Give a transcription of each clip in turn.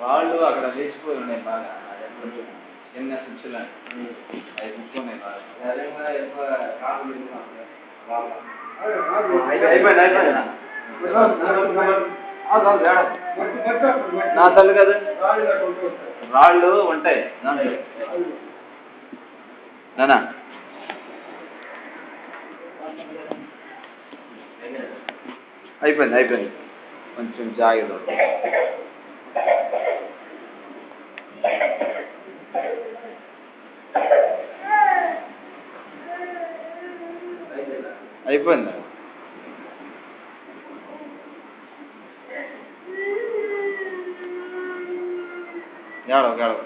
వాళ్ళు అక్కడ లేచిపోయి ఉన్నాయి బాగా చిన్న శిక్షులు అవి కూర్చున్నాయి నా తల్లి కదా రాళ్ళు ఉంటాయి నానా అయిపోయింది కొంచెం జాగ్రత్త అయిపోయింది గడవ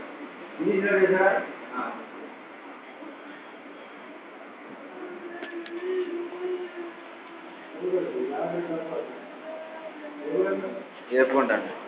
ఏపుకుంటాను